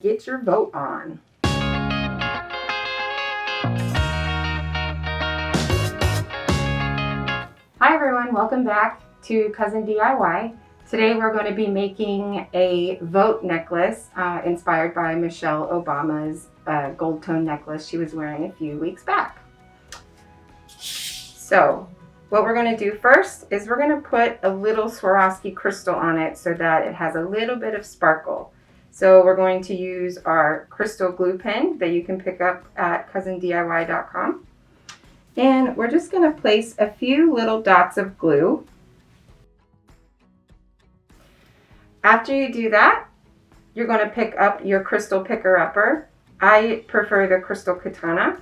Get your vote on. Hi everyone, welcome back to Cousin DIY. Today we're going to be making a vote necklace inspired by Michelle Obama's gold tone necklace she was wearing a few weeks back. So what we're going to do first is we're going to put a little Swarovski crystal on it so that it has a little bit of sparkle. So we're going to use our crystal glue pen that you can pick up at cousindiy.com. And we're just going to place a few little dots of glue. After you do that, you're going to pick up your crystal picker-upper. I prefer the Crystal Katana.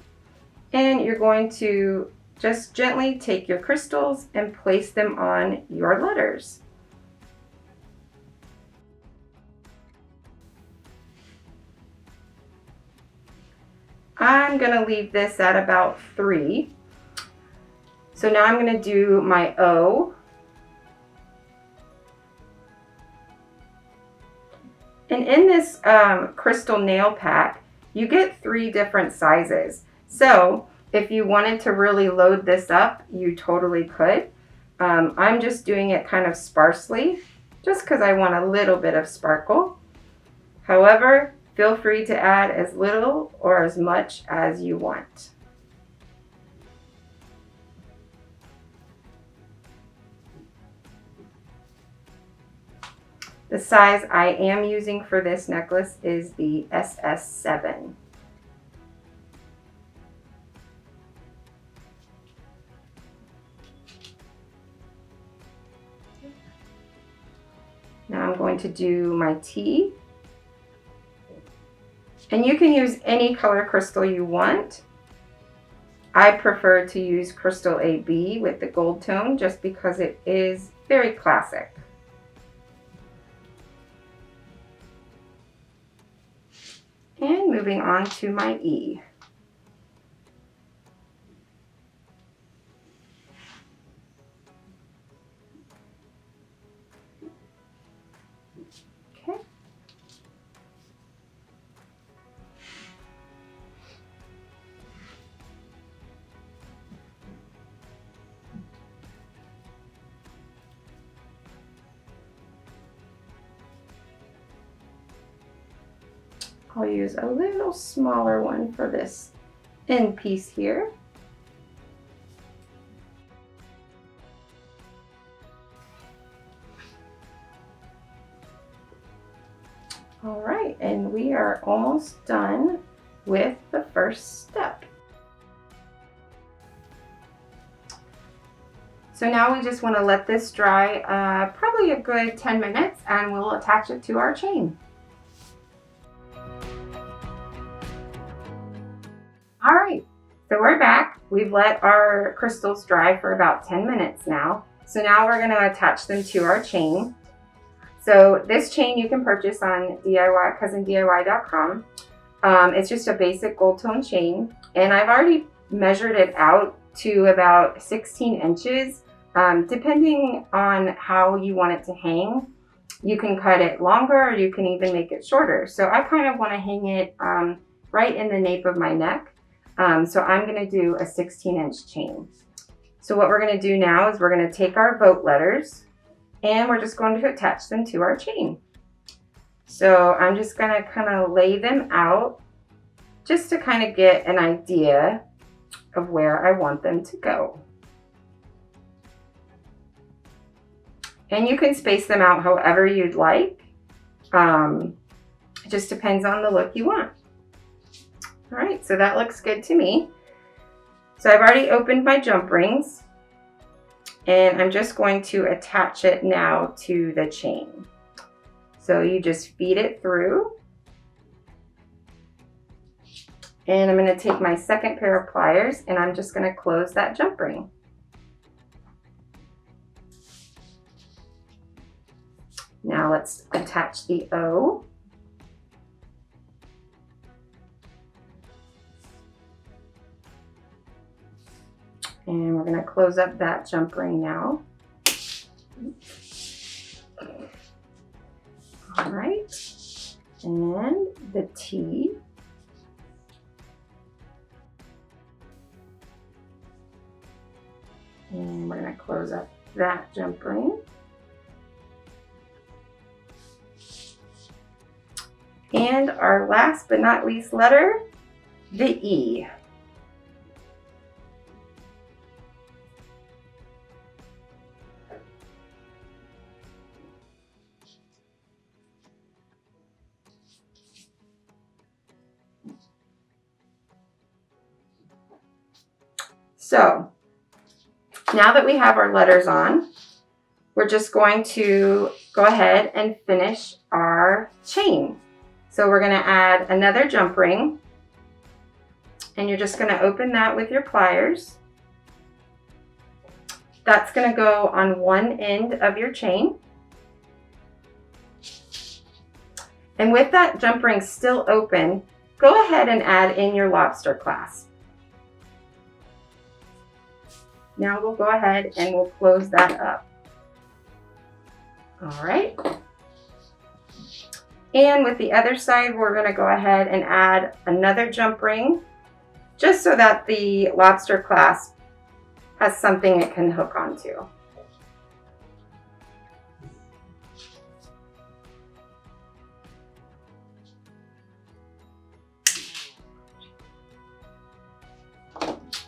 And you're going to just gently take your crystals and place them on your letters. I'm going to leave this at about 3. So now I'm going to do my O. And in this crystal nail pack, you get 3 different sizes. So if you wanted to really load this up, you totally could. I'm just doing it kind of sparsely, just because I want a little bit of sparkle. However, feel free to add as little or as much as you want. The size I am using for this necklace is the SS7. Now I'm going to do my T. And you can use any color crystal you want. I prefer to use Crystal AB with the gold tone just because it is very classic. And moving on to my E. Okay. I'll use a little smaller one for this end piece here. All right, and we are almost done with the first step. So now we just want to let this dry probably a good 10 minutes and we'll attach it to our chain. All right, so we're back. We've let our crystals dry for about 10 minutes now. So now we're going to attach them to our chain. So this chain you can purchase on cousindiy.com. It's just a basic gold tone chain, and I've already measured it out to about 16 inches. Depending on how you want it to hang, you can cut it longer or you can even make it shorter. So I kind of want to hang it right in the nape of my neck. So I'm going to do a 16-inch chain. So what we're going to do now is we're going to take our vote letters and we're just going to attach them to our chain. So I'm just going to kind of lay them out just to kind of get an idea of where I want them to go. And you can space them out however you'd like. It just depends on the look you want. All right, so that looks good to me. So I've already opened my jump rings and I'm just going to attach it now to the chain. So you just feed it through. And I'm going to take my second pair of pliers and I'm just going to close that jump ring. Now let's attach the O. And we're going to close up that jump ring now. All right. And the T. And we're going to close up that jump ring. And our last but not least letter, the E. So now that we have our letters on, we're just going to go ahead and finish our chain. So we're going to add another jump ring, and you're just going to open that with your pliers. That's going to go on one end of your chain. And with that jump ring still open, go ahead and add in your lobster clasp. Now we'll go ahead and we'll close that up. All right. And with the other side, we're going to go ahead and add another jump ring, just so that the lobster clasp has something it can hook onto.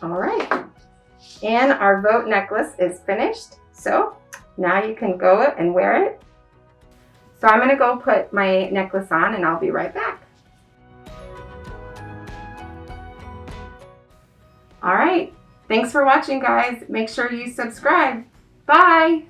All right. And our boat necklace is finished. So now you can go and wear it. So I'm going to go put my necklace on and I'll be right back. All right. Thanks for watching, guys. Make sure you subscribe. Bye.